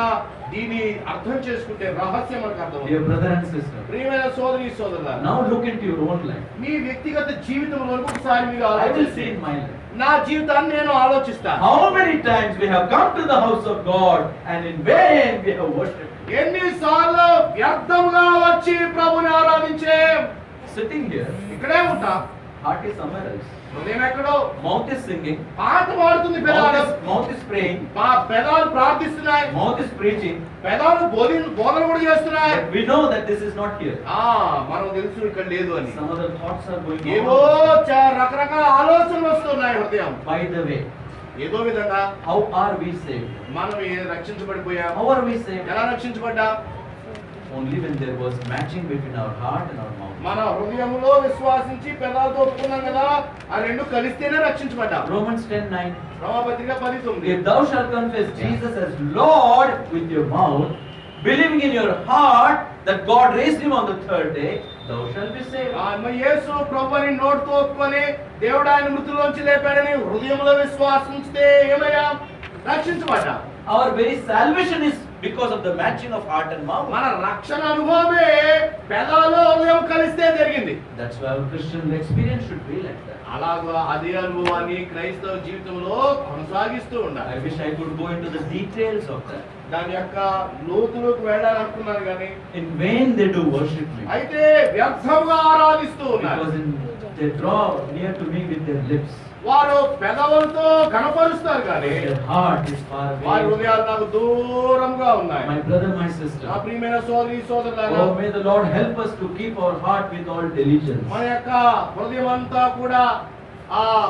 దీన్ని అర్థం చేసుకుంటే రహస్యం మనకు Dear అర్థమవుతుంది. brother and sister, ప్రియమైన సోదరి సోదరులారా, now look into your own life. మీ వ్యక్తిగత జీవితంలో ఒకసారి మీరు I will ఆలోచిస్తే see in my life. నా జీవితాన్ని నేను ఆలోచిస్తాను. How many times we have come to the house of God and in vain we have worshipped. ఎన్నిసార్లు వ్యర్థంగా వచ్చి ప్రభుని ఆరాధించే. Sitting here, ఇక్కడే ఉంటా, heart is somewhere else. హృదయం ఎక్కడో. Mouth is singing. పాట పాడుతుంది పెదాలు, Mouth is praying. పెదాలు ప్రార్థిస్తున్నాయి, Mouth is preaching. పెదాలు బోధన కూడా చేస్తున్నాయి. But we know that this is not here. మనం తెలుసు ఇక్కడ లేదు అని. Some other thoughts are going ఏవో on. రకరకాల ఆలోచనలు వస్తున్నాయి హృదయం. By the way, ఏదో విధంగా how are we saved? మనం రక్షించబడిపోయాం. How are we saved? ఎలా రక్షించబడ్డా? Only when there was matching between our heart and our mouth. మన హృదయంలో విశ్వాసించి పెదాలతో ఒప్పుకున్నాం కదా, ఆ రెండు కలిస్తేనే రక్షించబడ్డాం. Romans 10:9. రోమాపత్రిక 10:9. If thou shalt confess Jesus as Lord with your mouth, believing in your heart that God raised him on the third day, thou shalt be saved. యేసు ప్రభువుని నోటితో ఒప్పుకొని దేవుడు ఆయన మృతుల్లోంచి లేపాడని హృదయంలో విశ్వాసించితే ఏమయ్యా? రక్షించబడ్డా. Our very salvation is because of the matching of heart and mouth. మన రక్షణ అనుభవమే పెదాలు హృదయం కలిస్తే జరిగింది. That's why our Christian experience should be like that. అలాగా అదే అనుభవాన్ని క్రైస్తవ జీవితంలో కొనసాగిస్తూ ఉండాలి. I wish I could go into the details of that. దాని యొక్క లోతులోకి వెళ్ళాలనుకున్నాను కానీ In vain they do worship me. అయితే వ్యర్థంగా ఆరాధిస్తూ ఉన్నారు. Because they draw near to me with their lips. వారు పెదవులతో కనపరుస్తారు కానీ Their heart is far వారి away. హృదయాలు నాకు దూరంగా ఉన్నాయి. My brother, my నా sister. ప్రియమైన సోదరి సోదరులారా, Oh, may the Lord help us to keep our heart with all diligence. మన యొక్క హృదయం అంతా కూడా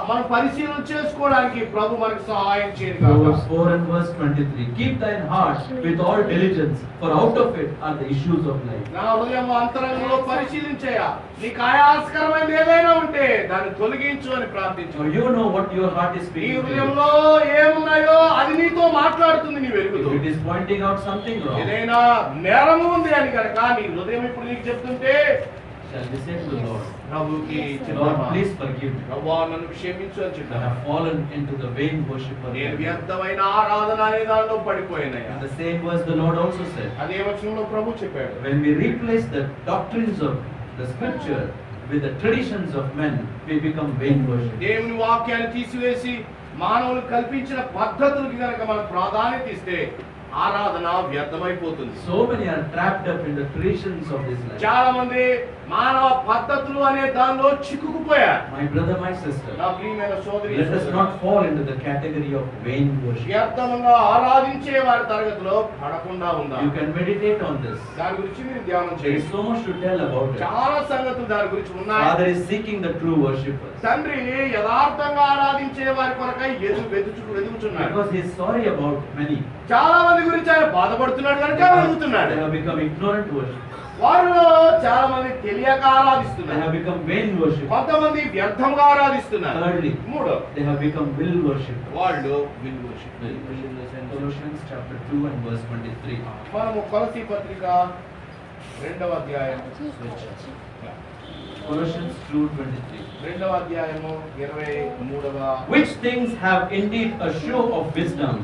మనం పరిశీలన చేసుకోవడానికి ప్రభు మనకు సహాయం చేయను Proverbs 4 and verse 23. Keep thine heart with all diligence, for out of it are the issues of life. నా హృదయం అంతరంగంలో పరిశీలించయ్యా, నీకు ఆయాస్కరమైనది ఏదైనా ఉంటే దాన్ని తొలగించు అని ప్రార్థించు. So you know what your heart is నీ speaking to you. హృదయంలో ఏమున్నాయో అది నీతో మాట్లాడుతుంది నీ వెలుగుతో. If it is pointing out something wrong, ఏదైనా నేరము ఉంది అని కనుక నీ హృదయం ఇప్పుడు నీకు చెప్తుంటే shall we say to the Lord, ప్రభుకి Lord, చెప్తామా, please forgive me. ప్రభువా నన్ను క్షమించు అని I చెప్తామా. have fallen into the vain worship of నేను men. వ్యర్థమైన ఆరాధన అనే దానిలో పడిపోయినయ్యా. In the same verse the Lord also said, అదే వచనంలో ప్రభు చెప్పాడు, when we replace the doctrines of the scripture with the traditions of men, we become vain worship. దేవుని వాక్యాన్ని తీసివేసి మానవులు కల్పించిన పద్ధతులకి కనుక మనం ప్రాధాన్యత ఇస్తే ఆరాధన వ్యర్థమైపోతుంది. So many are trapped up in the traditions of this life. చాలా మంది మానవ పద్ధతులు అనే దానిలో చిక్కుకుపోయారు. My brother, my sister, నా ప్రియమైన సోదరి, let us not fall into the category of vain worship. వ్యర్థంగా ఆరాధించే వారి తరగతిలో పడకుండా ఉండాలి. You can meditate on this. దాని గురించి మీరు ధ్యానం There is చేయండి. so much to tell about it. చాలా సంగతులు దాని గురించి ఉన్నాయి. Father is seeking the true worshippers తండ్రి యథార్థంగా ఆరాధించే వారి కొరకై వెతుకుచున్నాడు. because he is sorry about many. చాలా మంది గురించి ఆయన బాధపడుతున్నాడు కనుక వెతుకుతున్నాడు. They have become ignorant worshippers. వారిలో చాలా మంది తెలియక They ఆరాధిస్తున్నారు. have become vain worshippers. కొంతమంది వ్యర్థంగా ఆరాధిస్తున్నారు. Thirdly, మూడో, they have become will worshippers. వాళ్ళు will worship. Colossians chapter 2 and verse 23. మనము కొలసీ పత్రిక 2వ అధ్యాయం Colossians 2:23. 2వ అధ్యాయము 23వ Which things have indeed a show of wisdom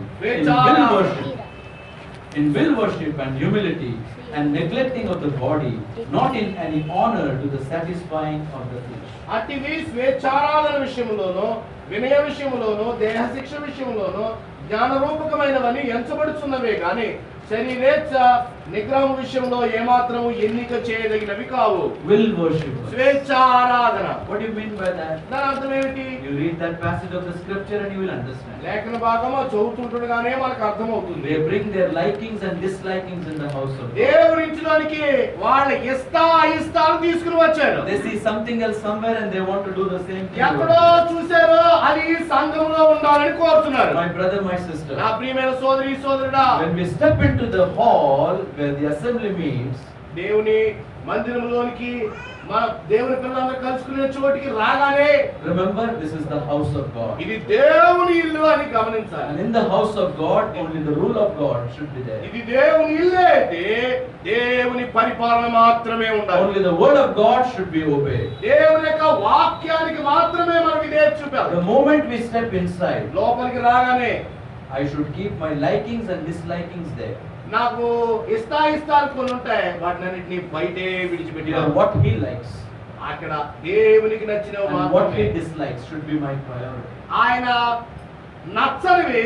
in will worship and humility, and neglecting of the body, not in any honor to the satisfying of the flesh. అట్టివి స్వేచ్ఛారాధన విషయంలోనూ వినయ విషయంలోనూ దేహ శిక్ష విషయంలోనూ జ్ఞానరూపకమైనవని ఎంచబడుచున్నవే గాని శరీరేచ్ఛ నిగ్రహం విషయంలో ఏమాత్రము ఎన్నిక చేయదగినవి కావు. Will worshippers. స్వేచ్ఛ ఆరాధన. What do you mean by that? దాని అర్థం ఏమిటి? You read that passage of the scripture and you will understand. లేఖన భాగము చదువుతుండగానే మనకు అర్థమవుతుంది. They bring their likings and dislikings in the house of God. దేవుని ఇంటిలోనికి వాళ్ళ ఇష్టాలు తీసుకుని వచ్చారు. They see something else somewhere and they want to do the same thing. ఎక్కడో చూశారో అది సంఘంలో ఉండాలని కోరుతున్నారు. My brother, my sister, నా ప్రియమైన సోదరి సోదరుడా, when we step into the hall where the assembly meets, దేవుని మందిరంలోనికి మన దేవుని పిల్లలందరూ కలుసుకునే చోటికి రాగానే remember this is the house of God. ఇది దేవుని ఇల్లు అని గమనించాలి. And in the house of God, only the rule of God should be there. ఇది దేవుని ఇల్లు అయితే దేవుని పరిపాలన మాత్రమే ఉండాలి. Only the word of God should be obeyed. దేవుని యొక్క వాక్యానికి మాత్రమే మనం ఇదే చూపాలి. The moment we step inside, లోపలికి రాగానే I should keep my likings and dislikings there. నాకు ఇష్టాలు కొన్ని ఉంటాయి, వాటిని అన్నిటిని బయటే You know, విడిచిపెట్టాను. what he likes అక్కడ దేవునికి నచ్చినవి and what మాత్రమే, he dislikes should be my priority. ఆయన నచ్చనివి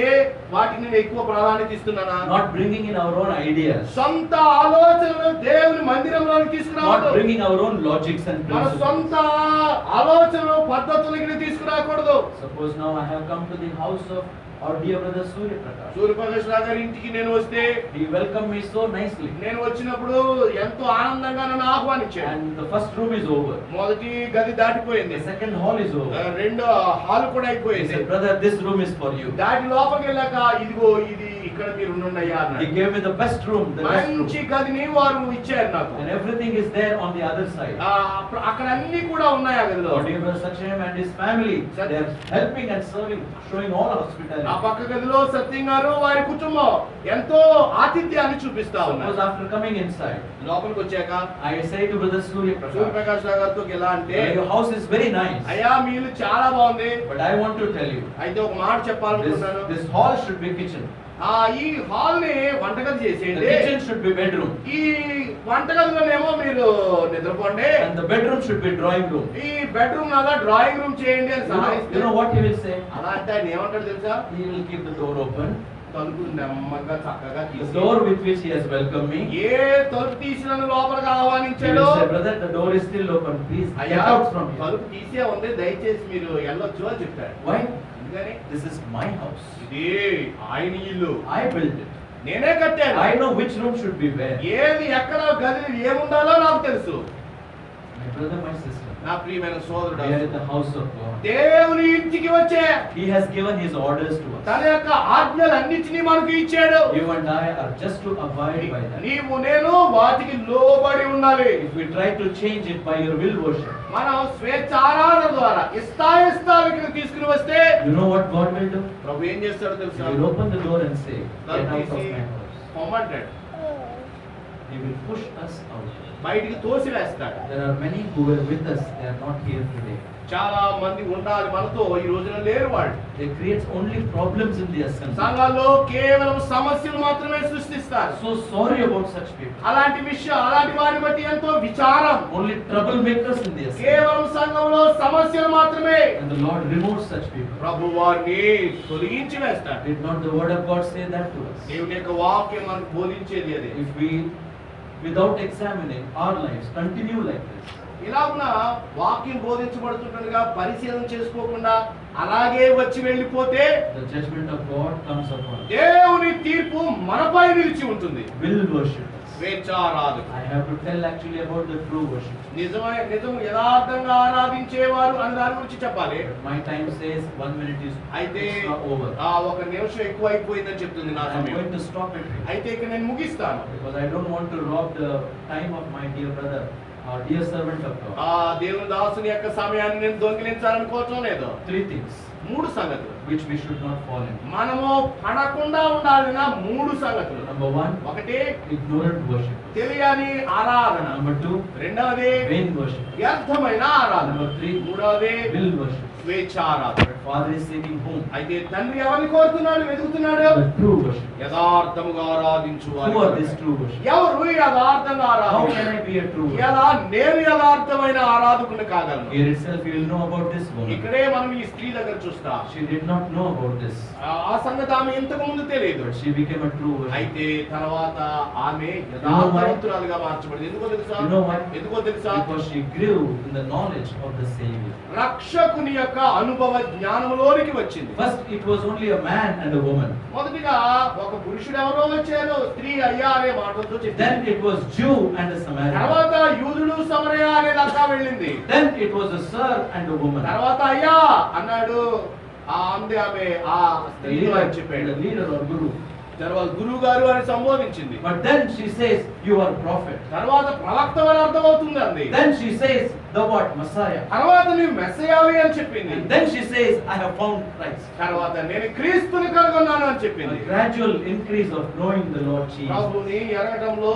వాటికి నేను ఎక్కువ ప్రాధాన్యత ఇస్తున్నానా? Not bringing in our own ideas, సొంత ఆలోచనలు దేవుని మందిరంలోకి not తీసుకురావద్దు. bringing our own logics and మన principles. సొంత ఆలోచనలు పద్ధతులకి తీసుకురాకూడదు. Suppose now I have come to the house of our dear brother Surya Prakash. Suryaprakash రావు గారి ఇంటికి నేను వస్తే He welcomed me so nicely. నేను వచ్చినప్పుడు ఎంతో ఆనందంగా నన్ను ఆహ్వానించాడు. And the first room is over. మొదటి గది దాటిపోయింది, The second hall is over. రెండో హాల్ కూడా He అయిపోయింది. said, brother, this room is for you. దాటి లోపలికి వెళ్ళాక ఇదిగో ఇది ఇక్కడ మీరు ఉండుండయ్యా He అన్నాడు. gave me the best room, the best మంచి room. గదిని వారు ఇచ్చారు నాకు. And everything is there on the other side. అక్కడ అన్ని కూడా ఉన్నాయి ఆ గదిలో. Our dear brother Sachin and his family, they are helping and serving, showing all hospitality. ఆ పక్క గదిలో సత్యం గారు వారి కుటుంబం ఎంతో ఆతిథ్యాన్ని చూపిస్తా Suppose ఉన్నారు. after coming inside, లోపలికి వచ్చాక I say to brother Surya Prakash, Suryaprakash రావు గారితో ఎలా అంటే, your house is very nice, అయ్యా మీ ఇల్లు చాలా బాగుంది, but I want to tell you, అయితే ఒక మాట చెప్పాలనుకుంటున్నాను. this hall should be kitchen. ఈ హాల్ ని వంటగది The చేసేయండి, kitchen should be bedroom. ఈ వంటగదిలోనేమో మీరు నిద్రపోండి, And the bedroom should be drawing room. ఈ బెడ్రూమ్ నాలా డ్రాయింగ్ రూమ్ చేయండి అని You సహాయిస్తే, know what he will say? అలా అంటే ఆయన ఏమంటాడు తెలుసా? He will keep the door open. తలుపు నెమ్మదిగా చక్కగా The తీసి, door with which he has welcomed me. ఏ తలుపు తీసి నన్ను లోపలికి He ఆహ్వానించాడో, will say, brother, the door is still open. Please get అయ్యా out from here. తలుపు తీసే ఉంది, దయచేసి మీరు వెళ్ళొచ్చు అని చెప్పాడు. Why? ఎందుకని? This is my house. ఇది ఆయన ఇల్లు, I built it. నేనే కట్టాను. I know which room should be where. ఏది ఎక్కడ గది ఏముండాలో నాకు తెలుసు. My brother, my sister, నా ప్రియమైన సోదరుడా, We are in the house of God. దేవుని ఇంటికి వచ్చే He has given His orders to us. తన యొక్క ఆజ్ఞలన్నిటినీ మనకు ఇచ్చాడు. You and I are just to abide by that. నీవు నేను వాటికి లోబడి ఉండాలి. If we try to change it by your will worship, మనం స్వేచ్ఛారాధన ద్వారా ఇష్టాయిష్టాలకి తీసుకుని వస్తే you know what God will do? ప్రభు ఏం చేస్తాడో He తెలుసా? will open the door and say, "Get out of my house." పొమ్మంటాడు, He will push us out. బయటికి తోసివేస్తాడు. There are many who were with us. They are not here today. చాలా మంది ఉండాలి మనతో, ఈ రోజున లేరు వాళ్ళు. They create only problems in the assembly. సంఘాల్లో కేవలం సమస్యలు మాత్రమే సృష్టిస్తారు. So sorry about such people. అలాంటి అలాంటి వారిని బట్టి ఎంతో విచారం. Only troublemakers in the assembly. కేవలం సంఘంలో సమస్యలు మాత్రమే. And the Lord removes such people. ప్రభు వారిని తొలగించి వేస్తాడు. Did not the word of God say that to us? దేవుని యొక్క వాక్యం మనకు బోధించేది అదే. If we, without examining our lives, continue like this, ఇలాగున వాక్యం బోధించబడుతుండగా పరిశీలన చేసుకోకుండా అలాగే వచ్చి వెళ్ళిపోతే the judgment of God comes upon us. దేవుని తీర్పు మనపై నిలిచి ఉంటుంది. Will worship us. స్వేచ్ఛారాధన. I have to tell actually about the true worship. నిజం యథార్థంగా ఆరాధించేవారు అని దాని గురించి చెప్పాలి. My time says 1 minute is అయితే over. ఒక నిమిషం ఎక్కువ అయిపోయిందని చెప్తుంది నా I am సమయం. going to stop it here. అయితే ఇక నేను ముగిస్తాను. Because I don't want to rob the time of my dear brother, our dear servant of God. దేవుని దాసుని యొక్క సమయాన్ని నేను దొంగిలించాలనుకోవటం లేదు. 3 things 3 సంగతులు which we should not fall into. మనము పడకుండా ఉండాలిన 3 సంగతులు. Number 1, ఒకటి ignorant worship. తెలియని ఆరాధన. Number 2, రెండవది vain worship. వ్యర్థమైన ఆరాధన. Number 3, మూడవది will worship. స్వేచ్ఛారాధన. But Father is seeking whom? అయితే తండ్రి ఎవరిని కోరుతున్నాడు, వెతుకుతున్నాడు? The true worship. యథార్థముగా ఆరాధించు Who are these true worship? ఎవరు యథార్థంగా How ఆరాధన? can I be a true worship? ఎలా నేను యథార్థమైన ఆరాధకుని కాగలను? Here itself you will know about this woman. ఇక్కడే మనం ఈ స్త్రీ దగ్గర చూస్తాం. She did not know about this, ఆ సంగతి ఆమె ఇంతకు ముందు తెలియదు. but she became a true worship. అయితే తర్వాత ఆమె యథార్థవంతురాలుగా మార్చబడింది. ఎందుకో తెలుసా? You know why? ఎందుకో తెలుసా? Because she grew in the knowledge of the Savior. రక్షకుని యొక్క అనుభవ జ్ఞానంలోనికి వచ్చింది. First it was only a man and a woman. మొదటిగా ఒక పురుషుడు ఎవరో వచ్చారు, స్త్రీ అయ్యా అనే మాటలతో చెప్పారు. Then it was Jew and a Samaritan. తర్వాత యూదుడు సమరయ అనే దాకా వెళ్ళింది. Then it was a sir and a woman. తర్వాత అయ్యా అన్నాడు ఆమె ఆ The స్త్రీతో leader, అని చెప్పాడు. the leader or guru. తర్వాత గురువు గారు అని సంబోధించింది. But then she says, "You are prophet." తర్వాత ప్రవక్త అని అర్థమవుతుంది అంది. Then she says, "The what? Messiah." తర్వాత నీవు మెస్సయావి అని చెప్పింది. And then she says, "I have found Christ." తర్వాత నేను క్రీస్తుని కనుగొన్నాను అని చెప్పింది. A gradual increase of knowing the Lord Jesus. ప్రభుని ఎరగటంలో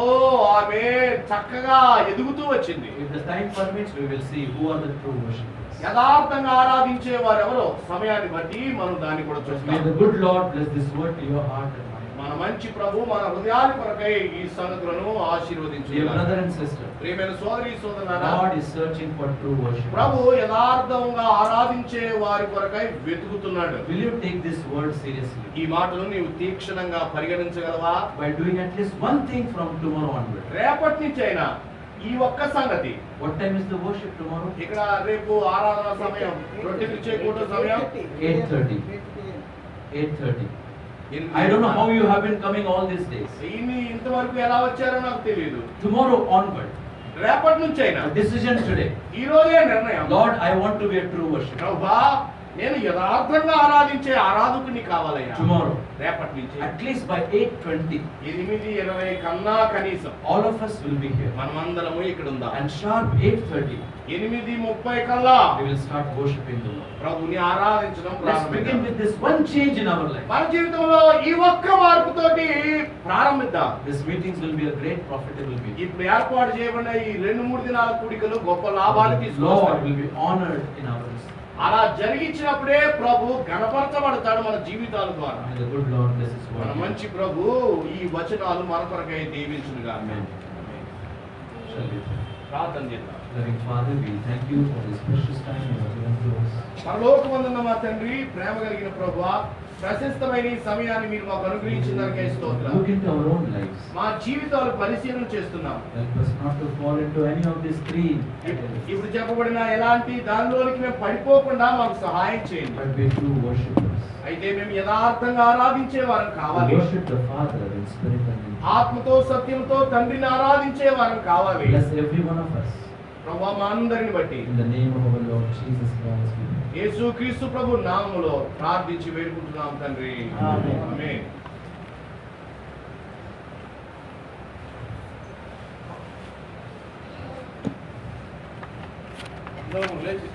ఆమె చక్కగా ఎదుగుతూ వచ్చింది. If the time permits, we will see who are the true worshippers. యథార్థంగా ఆరాధించే వారు ఎవరో సమయాన్ని బట్టి మనం దాన్ని కూడా May చూస్తాం. the good Lord bless this word to your heart and mind. మన మంచి ప్రభు మన హృదయాల కొరకై ఈ సంగతులను Dear ఆశీర్వదించు. brother and sister, ప్రియమైన సోదరి సోదరులారా, God is searching for true worship. ప్రభు యథార్థంగా ఆరాధించే వారి కొరకై వెతుకుతున్నాడు. Will you take this word seriously ఈ మాటలు నీవు తీక్షణంగా పరిగణించగలవా? by doing at least one thing from tomorrow onward? రేపటి నుంచి అయినా ఈ ఒక్క సంగతి. What time is the worship tomorrow? ఇక్కడ రేపు ఆరాధన సమయం, రొట్టె విరిచే కూట సమయం 8:30. 8:30. I don't know how you have been coming all these days. ఇంతవరకు ఎలా వచ్చారో నాకు తెలియదు. Tomorrow onward, రేపటి నుంచి అయినా a decision today. ఈ రోజే నిర్ణయం. Lord, I want to be a true worshiper. ప్రభువా, నేను యథార్థంగా ఆరాధించే ఆరాధకుని కావాలయ్యా. Tomorrow, రేపటి నుంచి at least by 8:20, 8:20 కన్నా కనీసం all of us will be here. మనమందరము ఇక్కడ ఉందాం. And sharp 8:30, 8:30 కల్లా we will start worshiping the Lord. ప్రభుని ఆరాధించడం Let's ప్రారంభిద్దాం. begin with this one change in our life. మన జీవితంలో ఈ ఒక్క మార్పుతోటి ప్రారంభిద్దాం. These meetings will be a great profitable meeting. ఇప్పుడు ఏర్పాటు చేయబడిన ఈ 2-3 దినాల కూడికలు గొప్ప లాభాలు Lord తీసుకొస్తాయి. will be honored in our midst. అలా జరిగించినప్పుడే ప్రభు గణపరచబడతాడు మన జీవితాల ద్వారా. May the good Lord bless His మన word. మంచి ప్రభు ఈ వచనాలు మన కొరకై దీవించునుగా. Amen. Shall we pray? ప్రార్థన చేద్దాం. Loving Father, we thank you for this precious time you have given to us. పరలోకమందున్న మా తండ్రి, ప్రేమ కలిగిన ప్రభువా, ప్రశస్తమైన ఈ సమయాన్ని మీరు మాకు అనుగ్రహించిన దానికై స్తోత్రం. Look into our own lives. మా జీవితాలు పరిశీలన చేస్తున్నాం. Help us not to fall into any of these three categories, ఇప్పుడు చెప్పబడిన ఎలాంటి దానిలోనికి మేము పడిపోకుండా మాకు సహాయం చేయండి. but be true worshippers. అయితే మేము యథార్థంగా ఆరాధించే వారం To కావాలి. worship the Father in spirit and in truth. ఆత్మతో సత్యంతో తండ్రిని ఆరాధించే వారం కావాలి. Bless every one of us. ప్రభువా మా అందరిని బట్టి In the name of our Lord Jesus Christ. we pray. యేసుక్రీస్తు ప్రభు నామములో ప్రార్థించి వేడుకుంటున్నాం తండ్రి. ఆమేన్. ఆమేన్. లేచి.